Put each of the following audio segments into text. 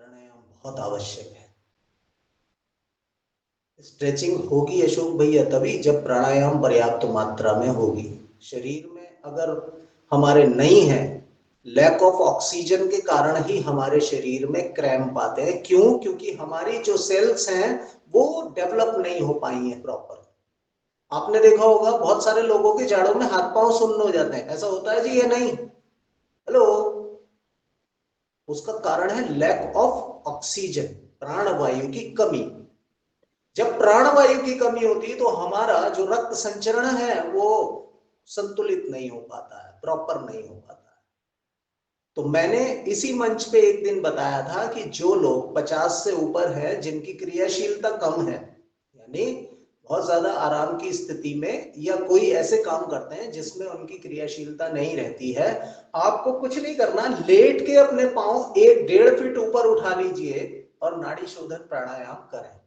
प्राणायाम बहुत आवश्यक है। स्ट्रेचिंग होगी अशोक भैया तभी जब प्राणायाम पर्याप्त मात्रा में होगी। शरीर में अगर हमारे नहीं है, लैक ऑफ ऑक्सीजन के कारण ही हमारे शरीर में क्रैम्प आते हैं। क्यों? क्योंकि हमारी जो सेल्स हैं वो डेवलप नहीं हो पाई हैं प्रॉपर। आपने देखा होगा बहुत सारे लोगों के जाड़ों में हाथ पांव सुन्न हो जाते हैं। ऐसा होता है जी या नहीं? हेलो। उसका कारण है लैक ऑफ ऑक्सीजन, प्राणवायु की कमी। जब प्राणवायु की कमी होती है तो हमारा जो रक्त संचरण है वो संतुलित नहीं हो पाता है, प्रॉपर नहीं हो पाता है। तो मैंने इसी मंच पे एक दिन बताया था कि जो लोग 50 से ऊपर है, जिनकी क्रियाशीलता कम है, यानी बहुत ज्यादा आराम की स्थिति में या कोई ऐसे काम करते हैं जिसमें उनकी क्रियाशीलता नहीं रहती है, आपको कुछ नहीं करना, लेट के अपने पांव 1-1.5 फीट ऊपर उठा लीजिए और नाड़ी शोधन प्राणायाम करें।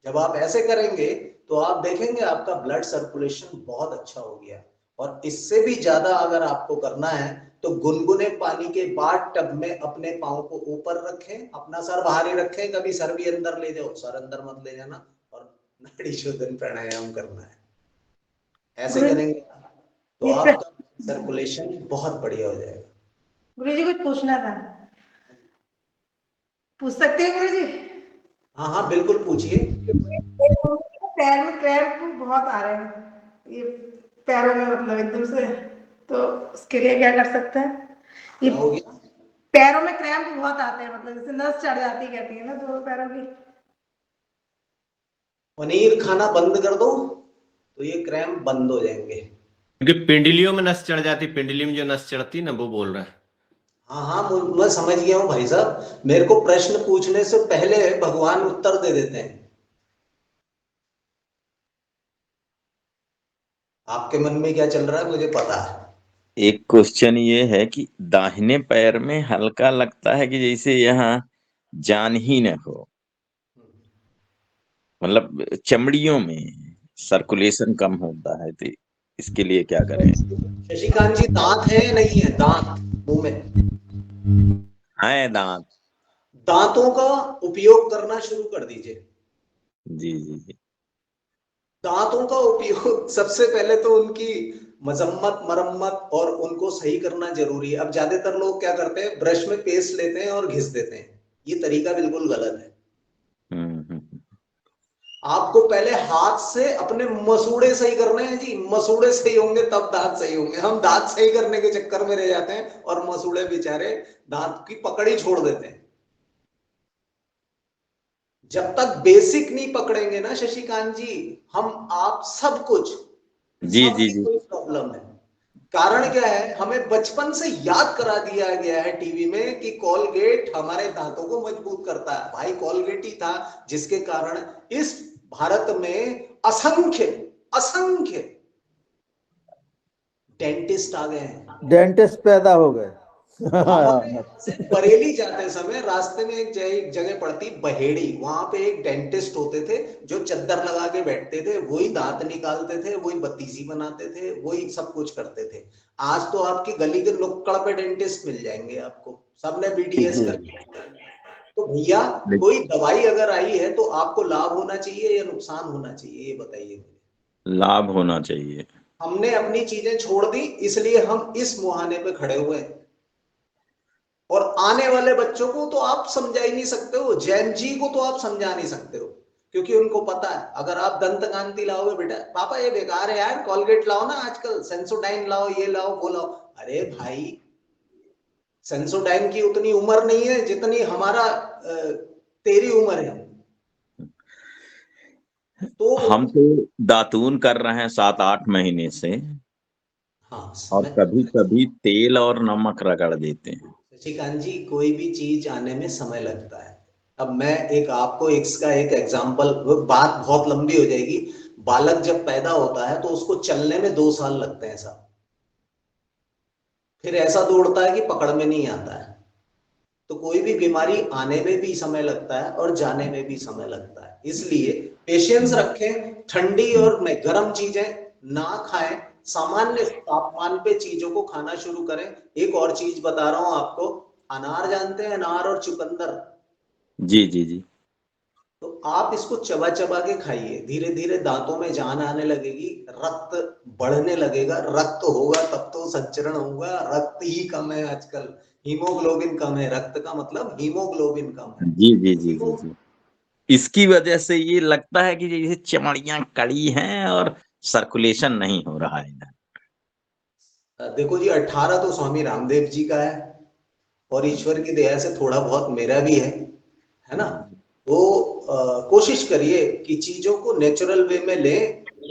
जब आप ऐसे करेंगे तो आप देखेंगे आपका ब्लड सर्कुलेशन बहुत अच्छा हो गया। और इससे भी ज्यादा अगर आपको करना है तो गुनगुने पानी के बाद टब में अपने पांव को ऊपर रखें, अपना सर बाहर ही रखें, कभी सर भी अंदर ले जाओ, सर अंदर मत ले जाना, और नाड़ी शोधन प्राणायाम करना है। ऐसे गुरु करेंगे तो ये आपका सर्कुलेशन बहुत बढ़िया हो जाएगा। गुरु जी कुछ पूछना था, पूछ सकते हैं गुरु जी? हाँ हाँ बिल्कुल पूछिए। पैर में क्रैम्प बहुत आ रहे हैं, ये पैरों में मतलब एकदम से, तो उसके लिए क्या कर सकते हैं? ये क्या हो गया? पैरों में क्रैम्प बहुत आते हैं, मतलब जैसे नस चढ़ जाती कहती है ना दोनों पैरों की। पनीर खाना बंद कर दो तो ये क्रैम्प बंद हो जाएंगे। क्योंकि पिंडलियों में नस चढ़ जाती, पिंडली में जो नस चढ़ती ना, वो बोल रहा है। हाँ हाँ मैं समझ गया हूँ भाई साहब। मेरे को प्रश्न पूछने से पहले भगवान उत्तर दे देते हैं। आपके मन में क्या चल रहा है मुझे पता है। एक क्वेश्चन ये है कि दाहिने पैर में हल्का लगता है कि जैसे यहाँ जान ही न हो, मतलब चमड़ियों में सर्कुलेशन कम होता है, तो इसके लिए क्या करें? शशिकांत जी, दांत है या नहीं है? दांत मुंह में? है दांत। दांतों का उपयोग करना शुरू कर दीजिए। जी जी जी। दांतों का उपयोग सबसे पहले तो उनकी मजम्मत मरम्मत और उनको सही करना जरूरी है। अब ज्यादातर लोग क्या करते हैं, ब्रश में पेस्ट लेते हैं और घिस देते हैं। ये तरीका बिल्कुल गलत है। हम्म। आपको पहले हाथ से अपने मसूड़े सही करने हैं जी। मसूड़े सही होंगे तब दांत सही होंगे। हम दांत सही करने के चक्कर में रह जाते हैं और मसूड़े बेचारे दांत की पकड़ ही छोड़ देते हैं। जब तक बेसिक नहीं पकड़ेंगे ना शशिकांत जी, हम आप सब कुछ, जी जी सबकी जी। कोई प्रॉब्लम है। कारण क्या है, हमें बचपन से याद करा दिया गया है टीवी में कि कोलगेट हमारे दांतों को मजबूत करता है। भाई कोलगेट ही था जिसके कारण इस भारत में असंख्य असंख्य डेंटिस्ट आ गए हैं। डेंटिस्ट पैदा हो गए। हमारे से बरेली जाते समय रास्ते में एक जगह पड़ती बहेड़ी, वहां पे एक डेंटिस्ट होते थे जो चद्दर लगा के बैठते थे, वही दांत निकालते थे, वही बत्तीसी बनाते थे, वही सब कुछ करते थे। आज तो आपकी गली के नुक्कड़ पे डेंटिस्ट मिल जाएंगे आपको, सबने बीडीएस कर लिया। तो भैया कोई दवाई अगर आई है तो आपको लाभ होना चाहिए या नुकसान होना चाहिए, ये बताइए मुझे। लाभ होना चाहिए। हमने अपनी चीजें छोड़ दी, इसलिए हम इस मुहाने पे खड़े हुए हैं। और आने वाले बच्चों को तो आप समझा ही नहीं सकते हो, जैन जी को तो आप समझा नहीं सकते हो, क्योंकि उनको पता है अगर आप दंत कांति लाओगे, बेटा पापा ये बेकार है यार, कोलगेट लाओ ना, आजकल सेंसोडाइन लाओ, ये लाओ वो लाओ। अरे भाई सेंसोडाइन की उतनी उम्र नहीं है जितनी हमारा तेरी उम्र है। तो हम तो दातून कर रहे हैं 7-8 महीने से, हाँ और कभी कभी तेल और नमक रगड़ देते हैं। शशिकांत जी, कोई भी चीज आने में समय लगता है। अब मैं एक आपको इसका एक एग्जांपल, बात बहुत लंबी हो जाएगी। बालक जब पैदा होता है तो उसको चलने में 2 साल लगते हैं साहब। फिर ऐसा दौड़ता है कि पकड़ में नहीं आता है। तो कोई भी बीमारी आने में भी समय लगता है और जाने में भी समय लगता है, इसलिए पेशेंस रखें। ठंडी और गर्म चीजें ना खाएं, सामान्य तापमान पे चीजों को खाना शुरू करें। एक और चीज बता रहा हूं आपको, अनार जानते हैं, अनार और चुकंदर। जी जी जी। तो आप इसको चबा चबा के खाइए, धीरे धीरे दांतों में जान आने लगेगी, रक्त बढ़ने लगेगा। रक्त होगा तब तो संचरण होगा। रक्त ही कम है आजकल, हीमोग्लोबिन कम है। रक्त का मतलब हीमोग्लोबिन कम है। जी जी जी जी जी। इसकी वजह से ये लगता है कि जैसे चमड़ियां कड़ी हैं और सर्कुलेशन नहीं हो रहा है इधर। देखो जी, 18 तो स्वामी रामदेव जी का है, और ईश्वर की दया से थोड़ा बहुत मेरा भी है ना। तो कोशिश करिए कि चीजों को नेचुरल वे में ले,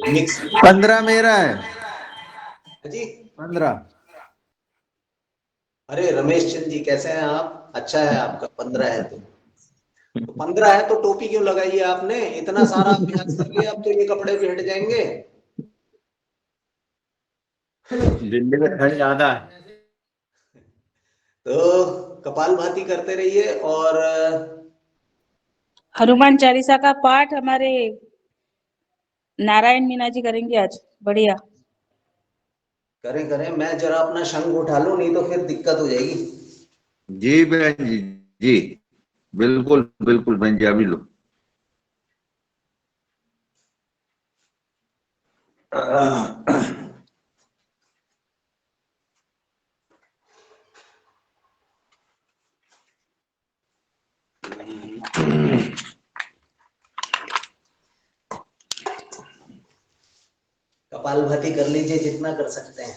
मिक्स। 15 मेरा है। जी 15। अरे रमेश चंद जी, कैसे हैं आप? अच्छा है आपका 15 है तो 15 है तो टोपी क्यों लगाई है आपने? इतना सारा अभ्यास कर लिया, अब तो ये कपड़े भी हट जाएंगे। दिल्ली में ठंड ज्यादा है। तो कपालभाति करते रहिए। और हनुमान चालीसा का पाठ हमारे नारायण मीना जी करेंगे आज। बढ़िया। करें करें, मैं जरा अपना शंख उठा लूं, नहीं तो फिर दिक्कत हो जाएगी। जी बहन जी। जी बिल्कुल बिल्कुल बहन जी, अभी लो। कपालभाति कर लीजिए जितना कर सकते हैं।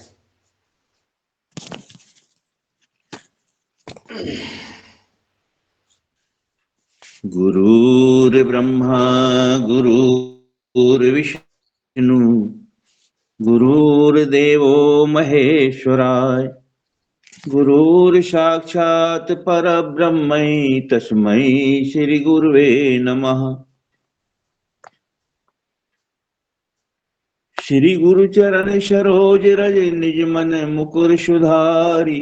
गुरुर्ब्रह्मा गुरुर्विष्णु गुरुर्देवो महेश्वराय गुरुर्साक्षात् परब्रह्मै तस्मै श्री गुरुवे नमः। श्री गुरु चरण सरोज रज निज मन मुकुर सुधारी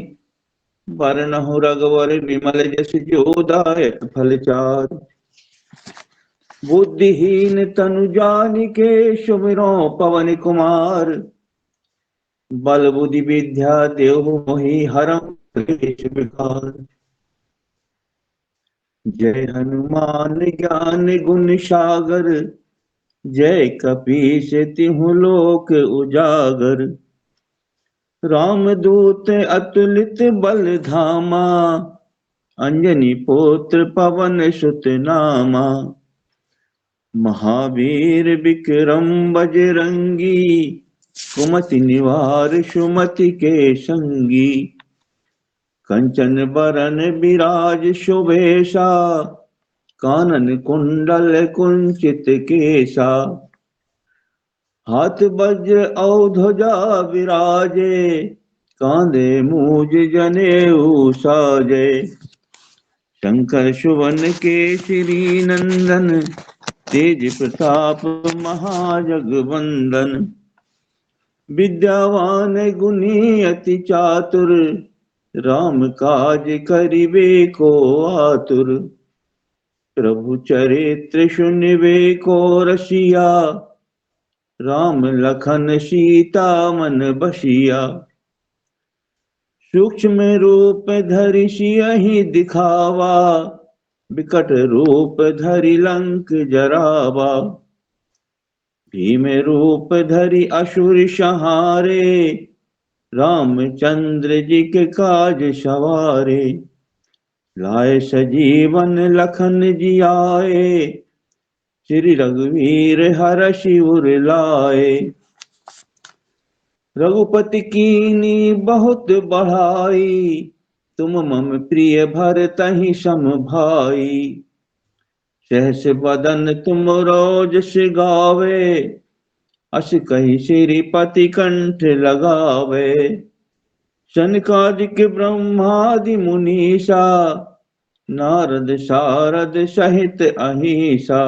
वरनहु रघुवर विमल जस जोदायक फलचार। बुद्धिहीन तनु जानिके सुमिरो पवन कुमार बल बुद्धि विद्या देहु मोहि हरम क्लेश विकार। जय हनुमान ज्ञान गुण सागर जय कपीस तिहु लोक उजागर। रामदूत अतुलित बल धामा अंजनी पुत्र पवन सुत नामा। महावीर विक्रम बजरंगी कुमति निवार सुमति के संगी। कंचन बरन विराज शोभेशा कानन कुंडल कुंचित केसा। हाथ वज्र और ध्वजा विराजे कांधे मूज जनेऊ साजे। शंकर सुवन केसरी नंदन तेज प्रताप महाजगवंदन। विद्यावान गुणी अति चातुर राम काज करिबे को आतुर। प्रभु चरित्र सुनिबे को रसिया राम लखन सीता मन बसिया। सूक्ष्म रूप धरि सियहि दिखावा विकट रूप धरि लंक जरावा। भीम रूप धरि असुर संहारे रामचंद्र जी के काज सवारे। लाए सजीवन लखन जियाए श्री रघुवीर हरषि उर लाए। रघुपति कीनी बहुत बढ़ाई तुम मम प्रिय भरतहि सम भाई। सहस बदन तुम रोजस गावे अस कहि श्रीपति कंठ लगावे। सनकादिक ब्रह्मादि मुनीसा नारद सारद सहित अहिसा।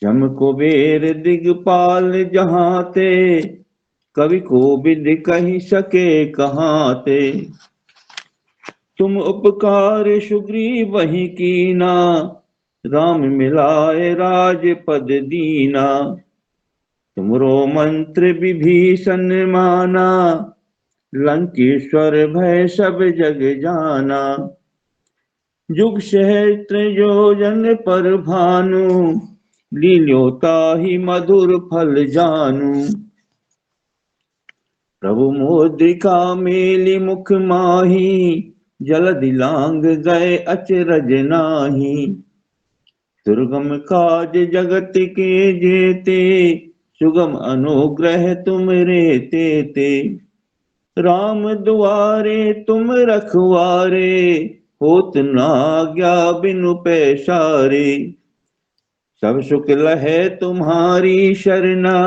जम कुबेर दिगपाल जहाते कवि कोविद कहि सके कहाते। तुम उपकार सुग्रीव वही कीना राम मिलाए राजपद दीना। तुमरो मंत्र विभीषण माना लंकेश्वर भय सब जग जाना। जुग सहस्त्र योजन पर भानु, लील्योता ही मधुर फल जानू। प्रभु मोद्रिका मेली मुख माही, जलधि लांग गए अचरज नाही। दुर्गम काज जगत के जेते, सुगम अनुग्रह तुम रे तेते। राम दुआरे तुम रखवारे, होत न आज्ञा बिनु पैसारे। सब सुख लहै तुम्हारी शरणा,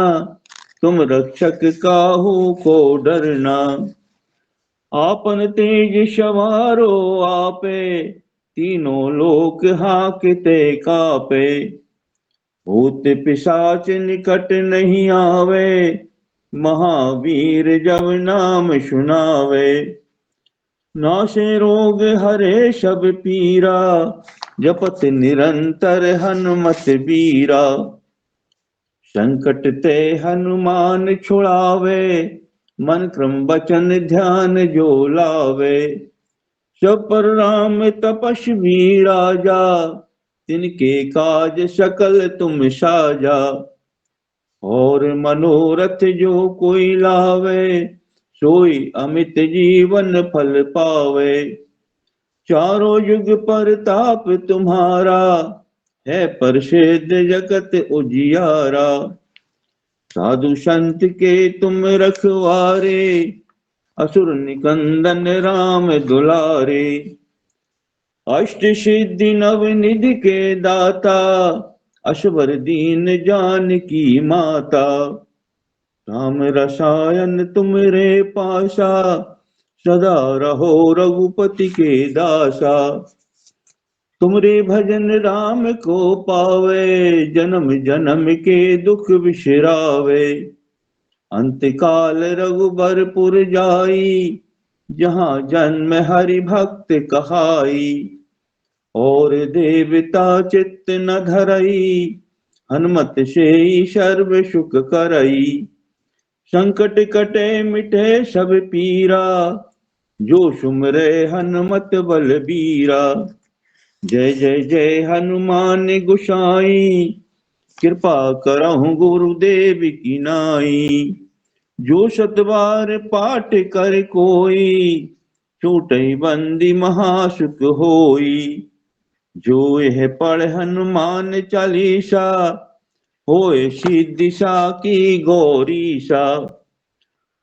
तुम रक्षक काहू को डरना। आपन तेज सवारो आपे, तीनों लोक हांकते कापे। भूत पिशाच निकट नहीं आवे, महावीर जब नाम सुनावे। नाशे रोग हरे सब पीरा, जपत निरंतर हनुमत बीरा। संकट ते हनुमान छुड़ावे, मन क्रम वचन ध्यान जो लावे। सब पर राम तपस्वी राजा, तिनके काज सकल तुम साजा। और मनोरथ जो कोई लावे, सोई अमित जीवन फल पावे। चारों युग पर ताप तुम्हारा, है प्रसिद्ध जगत उजियारा। साधु संत के तुम रखवारे, असुर निकंदन राम दुलारे। अष्ट सिद्धि नव निधि के दाता, अश्वर दीन जानकी माता। राम रसायन तुम रे पासा, सदा रहो रघुपति के दासा। तुमरे भजन राम को पावे, जन्म जन्म के दुख बिसरावे। अंत काल रघुबरपुर जाई, जहाँ जन्म हरि भक्त कहाई। और देवता चित्त न धरई, हनुमत से सर्व सुख करई। संकट कटे मिटे सब पीरा, जो सुमरे हनुमत बलबीरा। जय जय जय हनुमान गोसाई, कृपा करहु गुरुदेव की नाई। जो सतबार पाठ कर कोई, छूटई बंदी महासुख होई। जो यह पढ़ हनुमान चालीसा, होए सिद्धि साकी गौरीसा।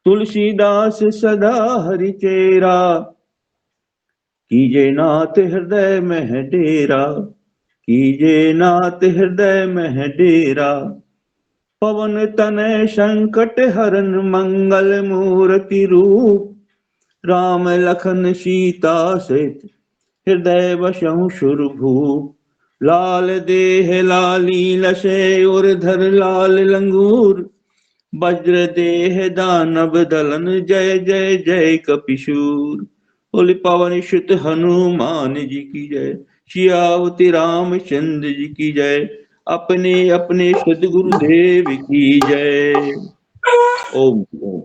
तुलसीदास सदा हरि चेरा, कीजे नाथ हृदय में डेरा। कीजे नाथ हृदय में डेरा। पवन तनय संकट हरन मंगल मूर्ति रूप, राम लखन सीता सहित हृदय बसहु सुरभूप। लाल देह लाली लसे उर धर लाल लंगूर, वज्र देह दानव दलन जय जय जय कपिशूर। बोले पवन सुत हनुमान जी की जय, सियावती रामचंद्र जी की जय। अपने अपने सदगुरुदेव की जय। ओम ओम।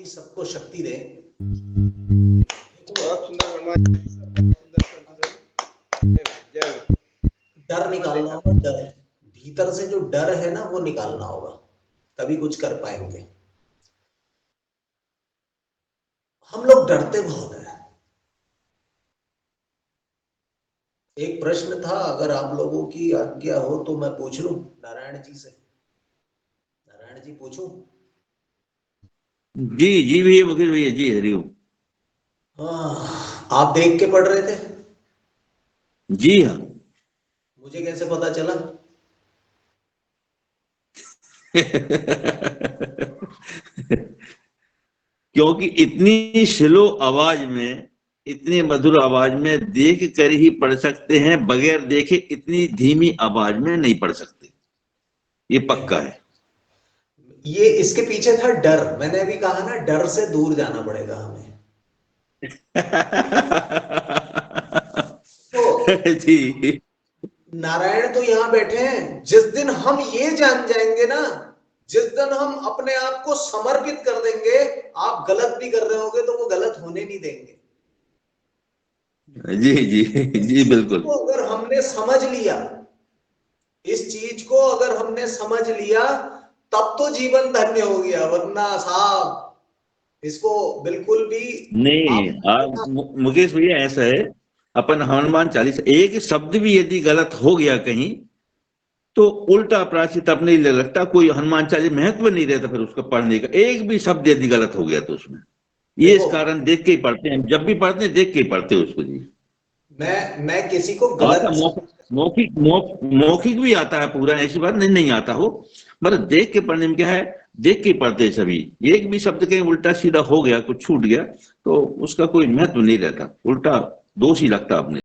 सबको शक्ति दे। डर निकालना होगा, डर, भीतर से जो डर है ना वो निकालना होगा, तभी कुछ कर पाएंगे। हम लोग डरते बहुत है। एक प्रश्न था, अगर आप लोगों की आज्ञा हो तो मैं पूछ लूं नारायण जी से। नारायण जी पूछूं? जी जी भैया, मुकेश भैया जी, हरिओम। हाँ, आप देख के पढ़ रहे थे? जी हाँ। मुझे कैसे पता चला? क्योंकि इतनी स्लो आवाज में, इतनी मधुर आवाज में देख कर ही पढ़ सकते हैं, बगैर देखे इतनी धीमी आवाज में नहीं पढ़ सकते, ये पक्का है। ये इसके पीछे था डर। मैंने अभी कहा ना, डर से दूर जाना पड़ेगा हमें। तो जी नारायण तो यहां बैठे हैं। जिस दिन हम ये जान जाएंगे ना, जिस दिन हम अपने आप को समर्पित कर देंगे, आप गलत भी कर रहे होगे तो वो गलत होने नहीं देंगे। जी जी जी बिल्कुल। तो अगर हमने समझ लिया, इस चीज को अगर हमने समझ लिया, तब तो जीवन धन्य हो गया। वरना साहब इसको बिल्कुल भी नहीं, आप मुकेश भैया ऐसा है, अपन हनुमान चालीसा एक शब्द भी यदि गलत हो गया कहीं, तो उल्टा प्रायश्चित अपने लिए लगता, कोई हनुमान चालीसा महत्व नहीं रहता फिर उसका पढ़ने का। एक भी शब्द यदि गलत हो गया तो उसमें, ये इस देखो, कारण देख के ही पढ़ते हैं, जब भी पढ़ते हैं देख के ही पढ़ते हैं उसको। जी मैं किसी को आता, गलत मौखिक भी आता है पूरा, ऐसी बात नहीं नहीं आता हो, मतलब देख के पढ़ने में क्या है, देख के पढ़ते हैं सभी। एक भी शब्द कहीं उल्टा सीधा हो गया, कुछ छूट गया, तो उसका कोई महत्व नहीं रहता, उल्टा दोष ही लगता अपने।